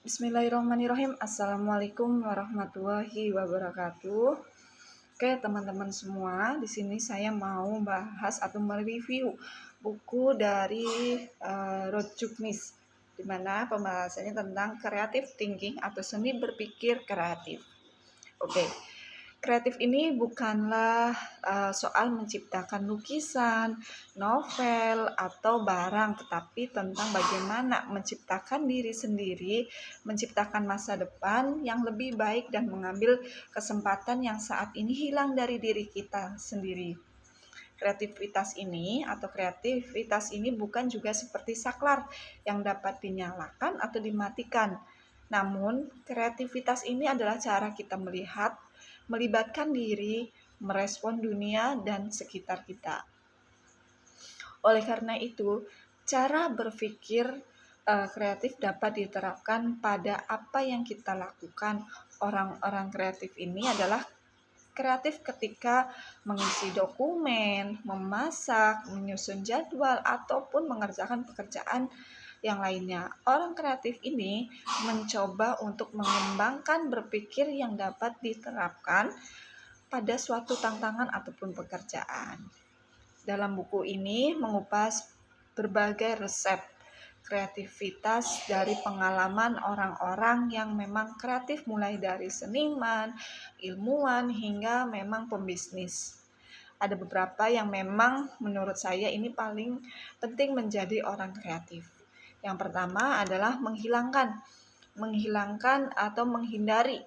Bismillahirrahmanirrahim. Assalamualaikum warahmatullahi wabarakatuh. Oke, teman-teman semua, di sini saya mau bahas atau mereview buku dari Ruth Juknis, di mana pembahasannya tentang creative thinking atau seni berpikir kreatif. Oke. Kreatif ini bukanlah soal menciptakan lukisan, novel, atau barang, tetapi tentang bagaimana menciptakan diri sendiri, menciptakan masa depan yang lebih baik dan mengambil kesempatan yang saat ini hilang dari diri kita sendiri. Kreativitas ini bukan juga seperti saklar yang dapat dinyalakan atau dimatikan. Namun, kreativitas ini adalah cara kita melihat, melibatkan diri, merespon dunia dan sekitar kita. Oleh karena itu, cara berpikir kreatif dapat diterapkan pada apa yang kita lakukan. Orang-orang kreatif ini adalah kreatif ketika mengisi dokumen, memasak, menyusun jadwal, ataupun mengerjakan pekerjaan yang lainnya. Orang kreatif ini mencoba untuk mengembangkan berpikir yang dapat diterapkan pada suatu tantangan ataupun pekerjaan. Dalam buku ini mengupas berbagai resep kreativitas dari pengalaman orang-orang yang memang kreatif, mulai dari seniman, ilmuwan, hingga memang pembisnis. Ada beberapa yang memang menurut saya ini paling penting menjadi orang kreatif. Yang pertama adalah menghilangkan atau menghindari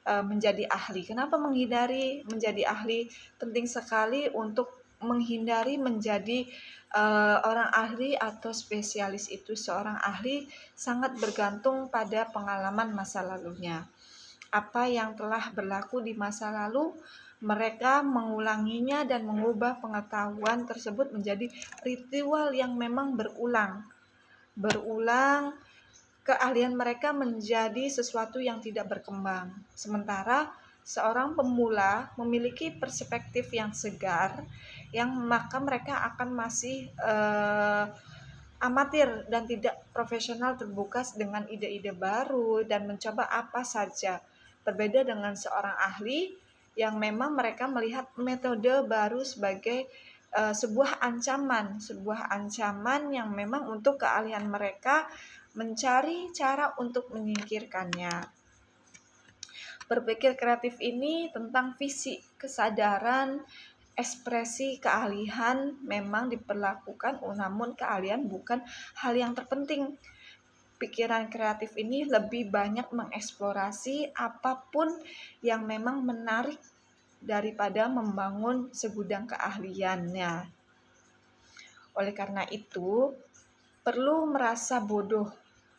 menjadi ahli. Kenapa menghindari menjadi ahli? Penting sekali untuk menghindari menjadi orang ahli atau spesialis. Itu seorang ahli sangat bergantung pada pengalaman masa lalunya. Apa yang telah berlaku di masa lalu, mereka mengulanginya dan mengubah pengetahuan tersebut menjadi ritual yang memang berulang. Keahlian mereka menjadi sesuatu yang tidak berkembang. Sementara seorang pemula memiliki perspektif yang segar, yang maka mereka akan masih amatir dan tidak profesional, terbuka dengan ide-ide baru dan mencoba apa saja. Berbeda dengan seorang ahli yang memang mereka melihat metode baru sebagai sebuah ancaman yang memang untuk keahlian mereka mencari cara untuk menyingkirkannya. Berpikir kreatif ini tentang visi, kesadaran, ekspresi, keahlian memang diperlakukan, namun keahlian bukan hal yang terpenting. Pikiran kreatif ini lebih banyak mengeksplorasi apapun yang memang menarik daripada membangun segudang keahliannya. Oleh karena itu, perlu merasa bodoh.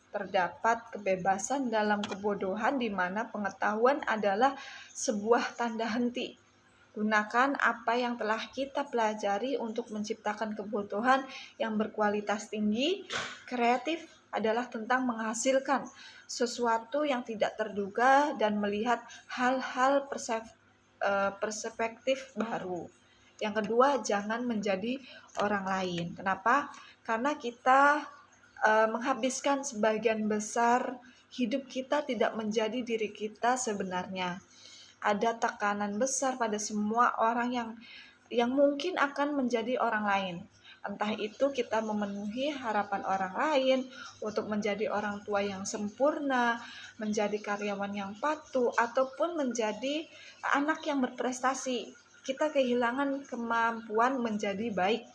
Terdapat kebebasan dalam kebodohan, di mana pengetahuan adalah sebuah tanda henti. Gunakan apa yang telah kita pelajari untuk menciptakan kebutuhan yang berkualitas tinggi. Kreatif adalah tentang menghasilkan sesuatu yang tidak terduga dan melihat hal-hal perspektif baru. Yang kedua, jangan menjadi orang lain. Kenapa? Karena kita menghabiskan sebagian besar hidup kita tidak menjadi diri kita sebenarnya. Ada tekanan besar pada semua orang yang mungkin akan menjadi orang lain. Entah itu kita memenuhi harapan orang lain untuk menjadi orang tua yang sempurna, menjadi karyawan yang patuh, ataupun menjadi anak yang berprestasi. Kita kehilangan kemampuan menjadi baik,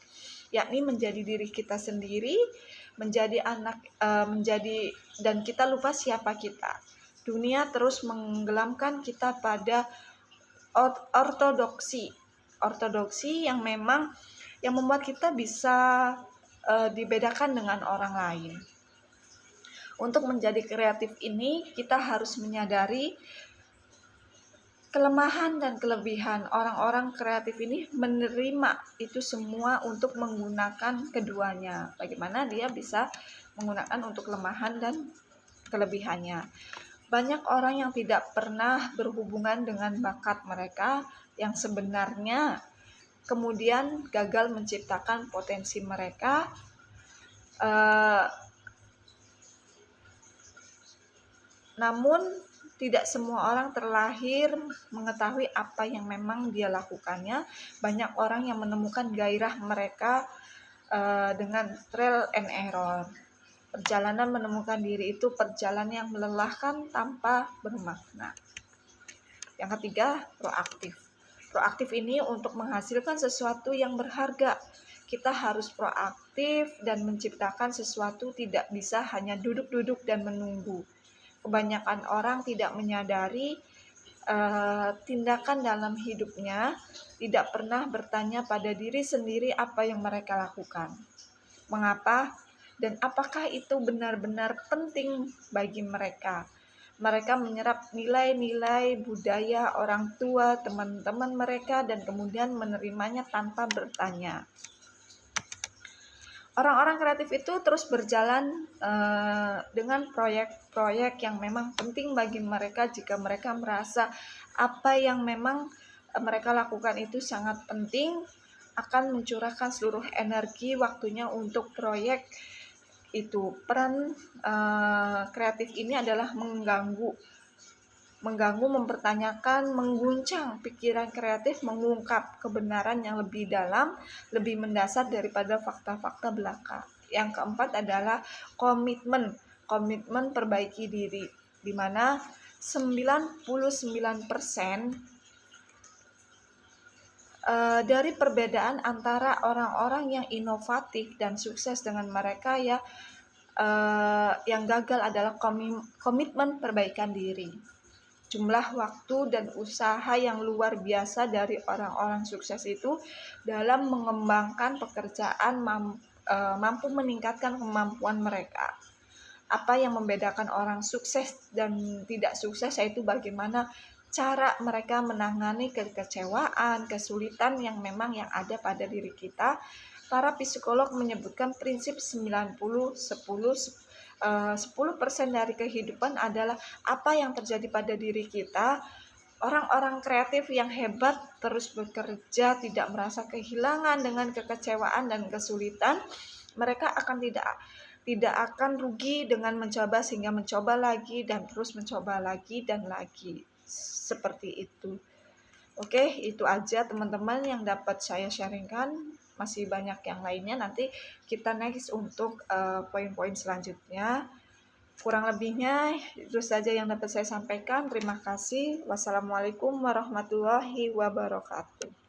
yakni menjadi diri kita sendiri, dan kita lupa siapa kita. Dunia terus menggelamkan kita pada ortodoksi yang memang yang membuat kita bisa dibedakan dengan orang lain. Untuk menjadi kreatif ini, kita harus menyadari kelemahan dan kelebihan. Orang-orang kreatif ini menerima itu semua untuk menggunakan keduanya. Bagaimana dia bisa menggunakan untuk kelemahan dan kelebihannya. Banyak orang yang tidak pernah berhubungan dengan bakat mereka yang sebenarnya, kemudian gagal menciptakan potensi mereka Namun tidak semua orang terlahir mengetahui apa yang memang dia lakukannya. Banyak orang yang menemukan gairah mereka dengan trial and error. Perjalanan menemukan diri itu perjalanan yang melelahkan tanpa bermakna. Yang ketiga, proaktif. Proaktif ini untuk menghasilkan sesuatu yang berharga. Kita harus proaktif dan menciptakan sesuatu, tidak bisa hanya duduk-duduk dan menunggu. Kebanyakan orang tidak menyadari tindakan dalam hidupnya, tidak pernah bertanya pada diri sendiri apa yang mereka lakukan, mengapa, dan apakah itu benar-benar penting bagi mereka. Mereka menyerap nilai-nilai budaya orang tua, teman-teman mereka, dan kemudian menerimanya tanpa bertanya. Orang-orang kreatif itu terus berjalan dengan proyek-proyek yang memang penting bagi mereka. Jika mereka merasa apa yang memang mereka lakukan itu sangat penting, akan mencurahkan seluruh energi waktunya untuk proyek itu. Peran kreatif ini adalah mengganggu, mempertanyakan, mengguncang pikiran kreatif, mengungkap kebenaran yang lebih dalam, lebih mendasar daripada fakta-fakta belaka. Yang keempat adalah komitmen perbaiki diri, di mana 99% dari perbedaan antara orang-orang yang inovatif dan sukses dengan mereka yang gagal adalah komitmen perbaikan diri. Jumlah waktu dan usaha yang luar biasa dari orang-orang sukses itu dalam mengembangkan pekerjaan, mampu meningkatkan kemampuan mereka. Apa yang membedakan orang sukses dan tidak sukses yaitu bagaimana cara mereka menangani kekecewaan, kesulitan yang memang yang ada pada diri kita. Para psikolog menyebutkan prinsip 10% dari kehidupan adalah apa yang terjadi pada diri kita. Orang-orang kreatif yang hebat terus bekerja, tidak merasa kehilangan dengan kekecewaan dan kesulitan. Mereka akan tidak akan rugi dengan mencoba, sehingga mencoba lagi dan terus mencoba lagi dan lagi. Seperti itu. Oke, itu aja teman-teman yang dapat saya sharingkan. Masih banyak yang lainnya, nanti kita next untuk poin-poin selanjutnya. Kurang lebihnya itu saja yang dapat saya sampaikan. Terima kasih. Wassalamualaikum warahmatullahi wabarakatuh.